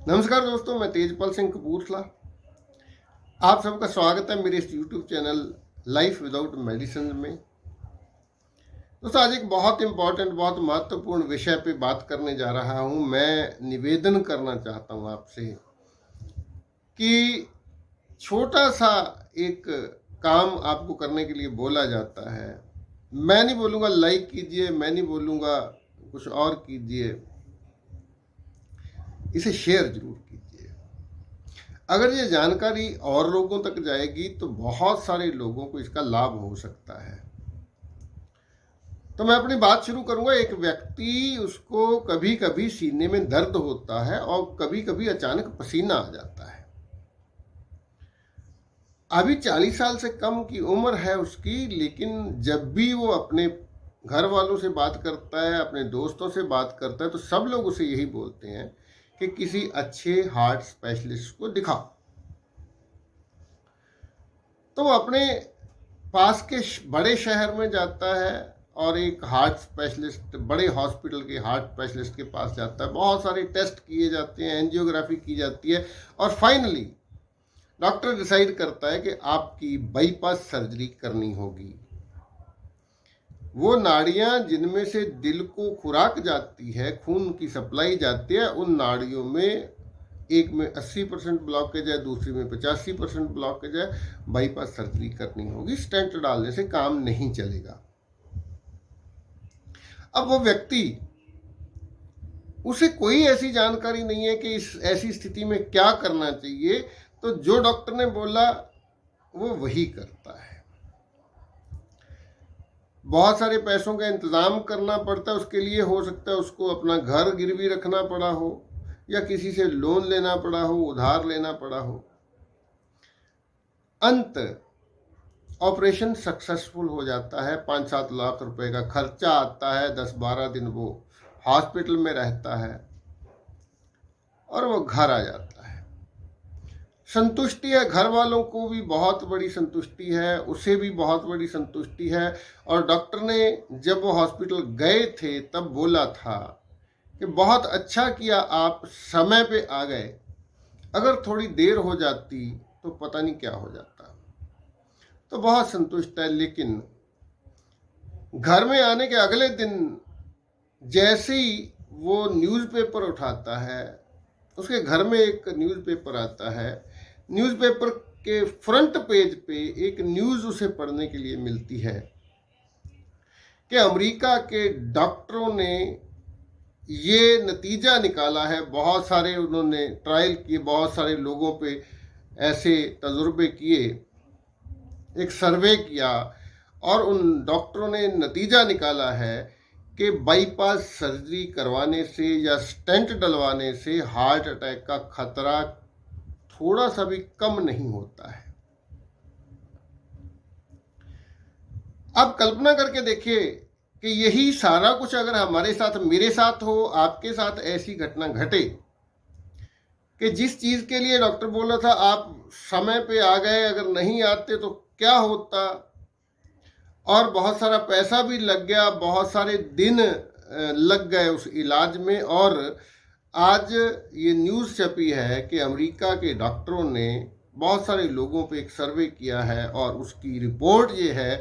नमस्कार दोस्तों, मैं तेजपाल सिंह कपूरथला। आप सबका स्वागत है मेरे इस YouTube channel life without medicine में। दोस्तों, आज एक बहुत इम्पॉर्टेंट, बहुत महत्वपूर्ण विषय पे बात करने जा रहा हूँ। मैं निवेदन करना चाहता हूँ आपसे कि छोटा सा एक काम आपको करने के लिए बोला जाता है। मैं नहीं बोलूँगा लाइक कीजिए, मैं नहीं बोलूँगा कुछ और कीजिए, इसे शेयर जरूर कीजिए। अगर ये जानकारी और लोगों तक जाएगी तो बहुत सारे लोगों को इसका लाभ हो सकता है। तो मैं अपनी बात शुरू करूंगा। एक व्यक्ति, उसको कभी कभी सीने में दर्द होता है और कभी कभी अचानक पसीना आ जाता है। अभी 40 साल से कम की उम्र है उसकी, लेकिन जब भी वो अपने घर वालों से बात करता है, अपने दोस्तों से बात करता है, तो सब लोग उसे यही बोलते हैं कि किसी अच्छे हार्ट स्पेशलिस्ट को दिखाओ। तो वो अपने पास के बड़े शहर में जाता है और एक हार्ट स्पेशलिस्ट, बड़े हॉस्पिटल के हार्ट स्पेशलिस्ट के पास जाता है। बहुत सारे टेस्ट किए जाते हैं, एंजियोग्राफी की जाती है और फाइनली डॉक्टर डिसाइड करता है कि आपकी बाईपास सर्जरी करनी होगी। वो नाड़ियां जिनमें से दिल को खुराक जाती है, खून की सप्लाई जाती है, उन नाड़ियों में एक में 80% ब्लॉकेज है, दूसरी में 85% ब्लॉकेज है। बाईपास सर्जरी करनी होगी, स्टेंट डालने से काम नहीं चलेगा। अब वो व्यक्ति, उसे कोई ऐसी जानकारी नहीं है कि इस ऐसी स्थिति में क्या करना चाहिए, तो जो डॉक्टर ने बोला वो वही करता है। बहुत सारे पैसों का इंतजाम करना पड़ता है उसके लिए। हो सकता है उसको अपना घर गिरवी रखना पड़ा हो या किसी से लोन लेना पड़ा हो, उधार लेना पड़ा हो। अंत ऑपरेशन सक्सेसफुल हो जाता है। 5-7 लाख रुपए का खर्चा आता है, 10-12 दिन वो हॉस्पिटल में रहता है और वो घर आ जाता है। संतुष्टि है, घर वालों को भी बहुत बड़ी संतुष्टि है, उसे भी बहुत बड़ी संतुष्टि है। और डॉक्टर ने जब वो हॉस्पिटल गए थे तब बोला था कि बहुत अच्छा किया, आप समय पे आ गए, अगर थोड़ी देर हो जाती तो पता नहीं क्या हो जाता। तो बहुत संतुष्ट है। लेकिन घर में आने के अगले दिन जैसे ही वो न्यूज़पेपर उठाता है, उसके घर में एक न्यूज़पेपर आता है। न्यूज़पेपर के फ्रंट पेज पे एक न्यूज़ उसे पढ़ने के लिए मिलती है कि अमेरिका के डॉक्टरों ने ये नतीजा निकाला है। बहुत सारे उन्होंने ट्रायल किए, बहुत सारे लोगों पे ऐसे तजुर्बे किए, एक सर्वे किया और उन डॉक्टरों ने नतीजा निकाला है कि बाईपास सर्जरी करवाने से या स्टेंट डलवाने से हार्ट अटैक का खतरा थोड़ा सा भी कम नहीं होता है। अब कल्पना करके देखिए कि यही सारा कुछ अगर हमारे साथ, मेरे साथ हो, आपके साथ ऐसी घटना घटे कि जिस चीज के लिए डॉक्टर बोला था आप समय पे आ गए, अगर नहीं आते तो क्या होता, और बहुत सारा पैसा भी लग गया, बहुत सारे दिन लग गए उस इलाज में। और आज ये न्यूज़ छपी है कि अमेरिका के डॉक्टरों ने बहुत सारे लोगों पे एक सर्वे किया है और उसकी रिपोर्ट ये है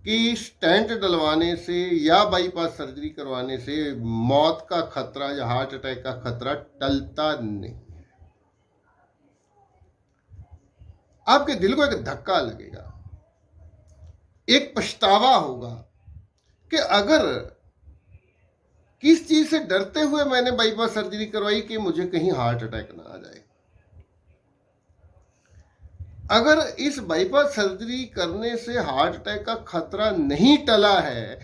कि स्टेंट डलवाने से या बाईपास सर्जरी करवाने से मौत का खतरा या हार्ट अटैक का खतरा टलता नहीं। आपके दिल को एक धक्का लगेगा, एक पछतावा होगा कि अगर किस चीज से डरते हुए मैंने बाईपास सर्जरी करवाई कि मुझे कहीं हार्ट अटैक ना आ जाए। अगर इस बाईपास सर्जरी करने से हार्ट अटैक का खतरा नहीं टला है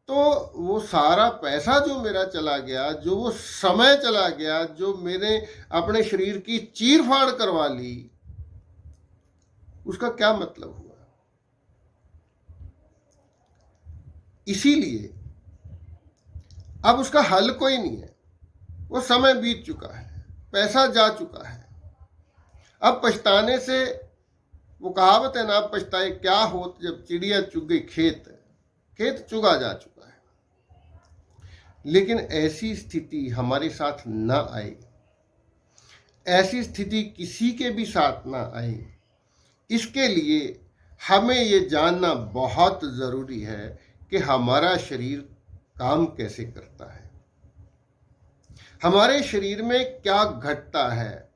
तो वो सारा पैसा जो मेरा चला गया, जो वो समय चला गया, जो मैंने अपने शरीर की चीर फाड़ करवा ली, उसका क्या मतलब हुआ। इसीलिए अब उसका हल कोई नहीं है। वो समय बीत चुका है, पैसा जा चुका है। अब पछताने से, वो कहावत है ना, अब पछताए क्या होत जब चिड़िया चुग गई खेत, खेत चुगा जा चुका है। लेकिन ऐसी स्थिति हमारे साथ न आए, ऐसी स्थिति किसी के भी साथ ना आए, इसके लिए हमें ये जानना बहुत ज़रूरी है कि हमारा शरीर काम कैसे करता है, हमारे शरीर में क्या घटता है।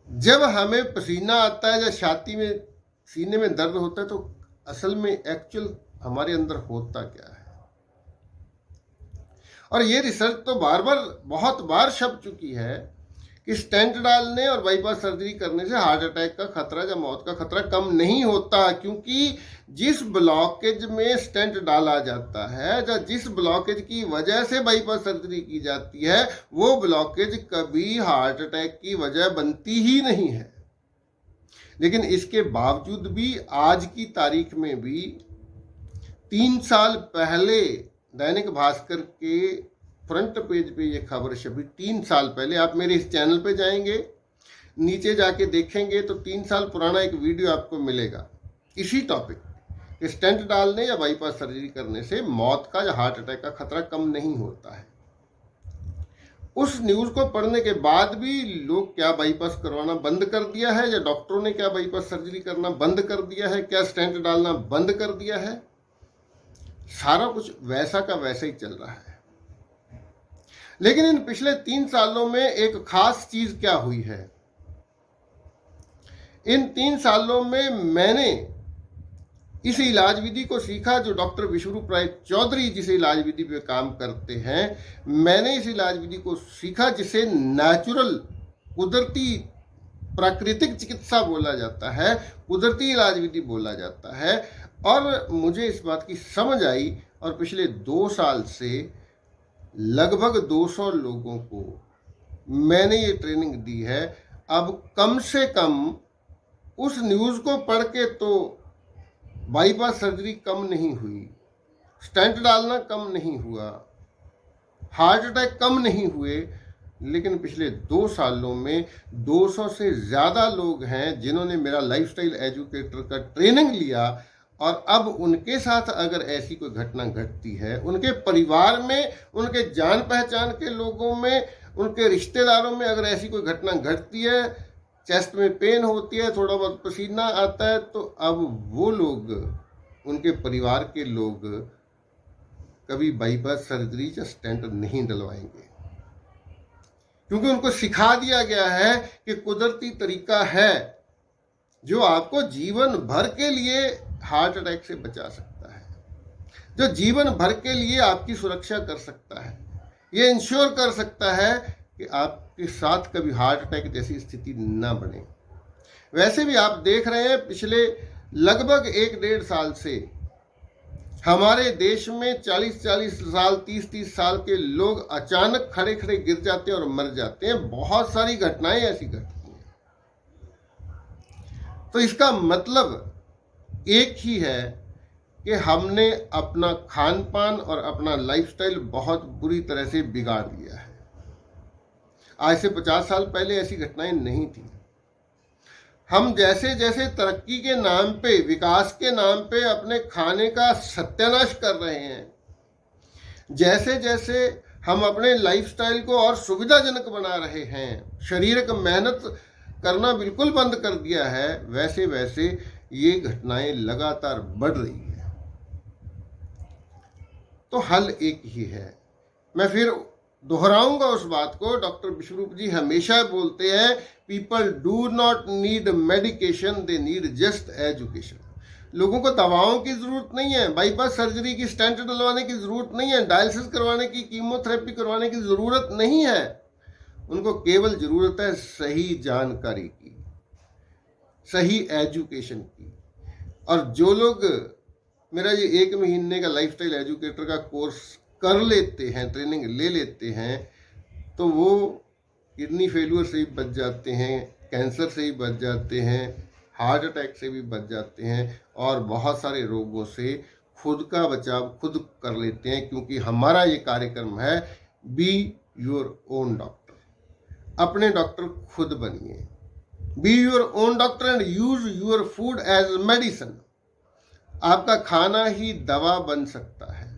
जब हमें पसीना आता है या छाती में, सीने में दर्द होता है, तो असल में एक्चुअल हमारे अंदर होता क्या है। और ये रिसर्च तो बहुत बार छप चुकी है कि स्टेंट डालने और बाईपास सर्जरी करने से हार्ट अटैक का खतरा या मौत का खतरा कम नहीं होता, क्योंकि जिस ब्लॉकेज में स्टेंट डाला जाता है या जिस ब्लॉकेज की वजह से बाईपास सर्जरी की जाती है, वो ब्लॉकेज कभी हार्ट अटैक की वजह बनती ही नहीं है। लेकिन इसके बावजूद भी आज की तारीख में भी 3 साल पहले दैनिक भास्कर के फ्रंट पेज पे ये खबर छपी, 3 साल पहले। आप मेरे इस चैनल पे जाएंगे, नीचे जाके देखेंगे तो 3 साल पुराना एक वीडियो आपको मिलेगा इसी टॉपिक, स्टेंट डालने या बाईपास सर्जरी करने से मौत का या हार्ट अटैक का खतरा कम नहीं होता है। उस न्यूज़ को पढ़ने के बाद भी लोग क्या बाईपास करवाना बंद कर दिया है, या डॉक्टरों ने क्या बाईपास सर्जरी करना बंद कर दिया है, क्या स्टेंट डालना बंद कर दिया है, सारा कुछ वैसा का वैसा ही चल रहा है। लेकिन इन पिछले 3 सालों में एक खास चीज क्या हुई है। इन 3 सालों में मैंने इस इलाज विधि को सीखा जो डॉक्टर विश्वरूप राय चौधरी जिस इलाज विधि पे काम करते हैं, मैंने इस इलाज विधि को सीखा जिसे नेचुरल, कुदरती, प्राकृतिक चिकित्सा बोला जाता है, कुदरती इलाज विधि बोला जाता है। और मुझे इस बात की समझ आई और पिछले 2 साल से लगभग 200 लोगों को मैंने ये ट्रेनिंग दी है। अब कम से कम उस न्यूज़ को पढ़ के तो बाईपास सर्जरी कम नहीं हुई, स्टेंट डालना कम नहीं हुआ, हार्ट अटैक कम नहीं हुए, लेकिन पिछले 2 सालों में 200 से ज़्यादा लोग हैं जिन्होंने मेरा लाइफस्टाइल एजुकेटर का ट्रेनिंग लिया। और अब उनके साथ अगर ऐसी कोई घटना घटती है, उनके परिवार में, उनके जान पहचान के लोगों में, उनके रिश्तेदारों में अगर ऐसी कोई घटना घटती है, चेस्ट में पेन होती है, थोड़ा बहुत पसीना आता है, तो अब वो लोग, उनके परिवार के लोग कभी बाईपास सर्जरी या स्टेंट नहीं डलवाएंगे, क्योंकि उनको सिखा दिया गया है कि कुदरती तरीका है जो आपको जीवन भर के लिए हार्ट अटैक से बचा सकता है, जो जीवन भर के लिए आपकी सुरक्षा कर सकता है, ये इंश्योर कर सकता है कि आपके साथ कभी हार्ट अटैक जैसी स्थिति ना बने। वैसे भी आप देख रहे हैं पिछले लगभग 1-1.5 साल से हमारे देश में 40-40 साल, 30-30 साल के लोग अचानक खड़े खड़े गिर जाते हैं और मर जाते हैं। बहुत सारी घटनाएं ऐसी घटती हैं। तो इसका मतलब एक ही है कि हमने अपना खान पान और अपना लाइफस्टाइल बहुत बुरी तरह से बिगाड़ दिया है। आज से 50 साल पहले ऐसी घटनाएं नहीं थी। हम जैसे जैसे तरक्की के नाम पे, विकास के नाम पे अपने खाने का सत्यानाश कर रहे हैं, जैसे जैसे हम अपने लाइफस्टाइल को और सुविधाजनक बना रहे हैं, शारीरिक मेहनत करना बिल्कुल बंद कर दिया है, वैसे वैसे ये घटनाएं लगातार बढ़ रही है। तो हल एक ही है। मैं फिर दोहराऊंगा उस बात को। डॉक्टर विश्वरूप जी हमेशा बोलते हैं, people do not need medication, they need just education. लोगों को दवाओं की जरूरत नहीं है, बाईपास सर्जरी की, स्टेंट डलवाने की जरूरत नहीं है, डायलिसिस करवाने की, कीमोथेरेपी करवाने की जरूरत नहीं है। उनको केवल जरूरत है सही जानकारी की, सही एजुकेशन की। और जो लोग मेरा ये 1 महीने का लाइफस्टाइल एजुकेटर का कोर्स कर लेते हैं, ट्रेनिंग ले लेते हैं, तो वो किडनी फेलियर से भी बच जाते हैं, कैंसर से भी बच जाते हैं, हार्ट अटैक से भी बच जाते हैं, और बहुत सारे रोगों से खुद का बचाव खुद कर लेते हैं। क्योंकि हमारा ये कार्यक्रम है, बी योर ओन डॉक्टर। अपने डॉक्टर खुद बनिए। Be your own doctor and use your food as medicine. आपका खाना ही दवा बन सकता है।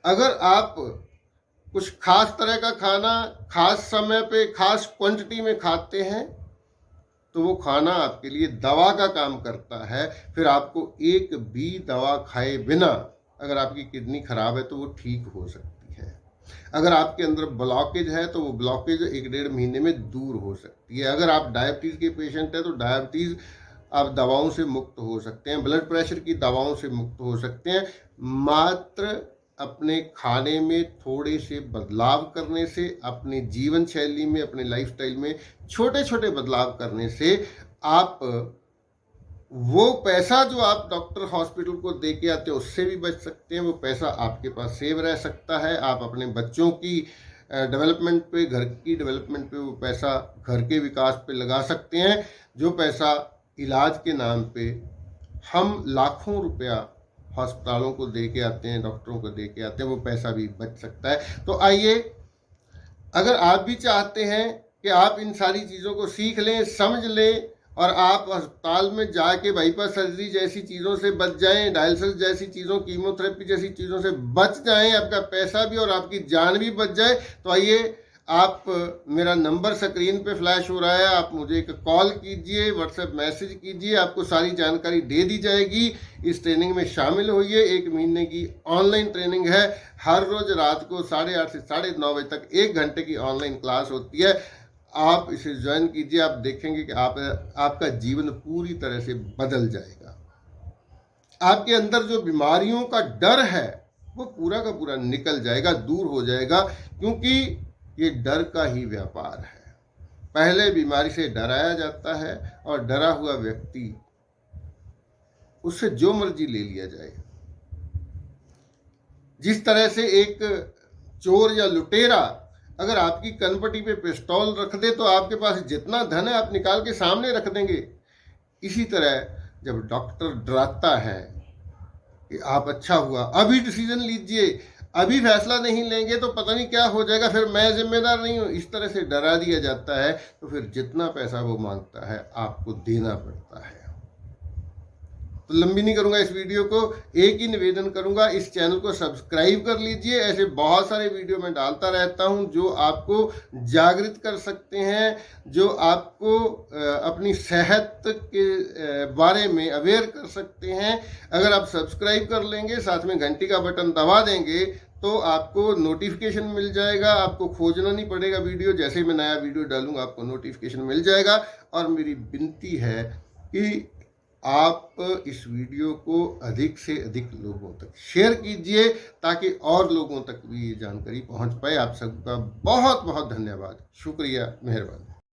अगर आप कुछ खास तरह का खाना खास समय पे खास क्वांटिटी में खाते हैं तो वो खाना आपके लिए दवा का काम करता है। फिर आपको एक भी दवा खाए बिना अगर आपकी किडनी खराब है तो वो ठीक हो सकती है। अगर आपके अंदर ब्लॉकेज है तो वो ब्लॉकेज 1-1.5 महीने में दूर हो सकती है। अगर आप डायबिटीज़ के पेशेंट हैं तो डायबिटीज़ आप दवाओं से मुक्त हो सकते हैं, ब्लड प्रेशर की दवाओं से मुक्त हो सकते हैं। मात्र अपने खाने में थोड़े से बदलाव करने से, अपने जीवन शैली में, अपने लाइफस्टाइल में छोटे छोटे बदलाव करने से आप वो पैसा जो आप डॉक्टर हॉस्पिटल को दे के आते हैं उससे भी बच सकते हैं। वो पैसा आपके पास सेव रह सकता है। आप अपने बच्चों की डेवलपमेंट पे, घर की डेवलपमेंट पे वो पैसा घर के विकास पे लगा सकते हैं। जो पैसा इलाज के नाम पे हम लाखों रुपया अस्पतालों को दे के आते हैं, डॉक्टरों को दे के आते हैं, वो पैसा भी बच सकता है। तो आइए, अगर आप भी चाहते हैं कि आप इन सारी चीज़ों को सीख लें, समझ लें और आप अस्पताल में जाके बाईपास सर्जरी जैसी चीज़ों से बच जाएं, डायलिसिस जैसी चीज़ों, कीमोथेरेपी जैसी चीज़ों से बच जाएं, आपका पैसा भी और आपकी जान भी बच जाए, तो आइए, आप मेरा नंबर स्क्रीन पे फ्लैश हो रहा है, आप मुझे एक कॉल कीजिए, व्हाट्सएप मैसेज कीजिए, आपको सारी जानकारी दे दी जाएगी। इस ट्रेनिंग में शामिल होइए। 1 महीने की ऑनलाइन ट्रेनिंग है। हर रोज रात को 8:30 से 9:30 बजे तक 1 घंटे की ऑनलाइन क्लास होती है। आप इसे ज्वाइन कीजिए, आप देखेंगे कि आपका जीवन पूरी तरह से बदल जाएगा। आपके अंदर जो बीमारियों का डर है वो पूरा का पूरा निकल जाएगा, दूर हो जाएगा, क्योंकि ये डर का ही व्यापार है। पहले बीमारी से डराया जाता है और डरा हुआ व्यक्ति, उससे जो मर्जी ले लिया जाए। जिस तरह से एक चोर या लुटेरा अगर आपकी कनपटी पे पिस्तौल रख दे तो आपके पास जितना धन है आप निकाल के सामने रख देंगे। इसी तरह जब डॉक्टर डराता है कि आप अच्छा हुआ, अभी डिसीजन लीजिए, अभी फैसला नहीं लेंगे तो पता नहीं क्या हो जाएगा, फिर मैं जिम्मेदार नहीं हूँ, इस तरह से डरा दिया जाता है, तो फिर जितना पैसा वो मांगता है आपको देना पड़ता है। तो लंबी नहीं करूंगा इस वीडियो को, एक ही निवेदन करूंगा, इस चैनल को सब्सक्राइब कर लीजिए। ऐसे बहुत सारे वीडियो मैं डालता रहता हूं जो आपको जागृत कर सकते हैं, जो आपको अपनी सेहत के बारे में अवेयर कर सकते हैं। अगर आप सब्सक्राइब कर लेंगे, साथ में घंटी का बटन दबा देंगे, तो आपको नोटिफिकेशन मिल जाएगा, आपको खोजना नहीं पड़ेगा वीडियो। जैसे मैं नया वीडियो डालूंगा आपको नोटिफिकेशन मिल जाएगा। और मेरी विनती है कि आप इस वीडियो को अधिक से अधिक लोगों तक शेयर कीजिए ताकि और लोगों तक भी ये जानकारी पहुंच पाए। आप सबका बहुत बहुत धन्यवाद, शुक्रिया, मेहरबानी।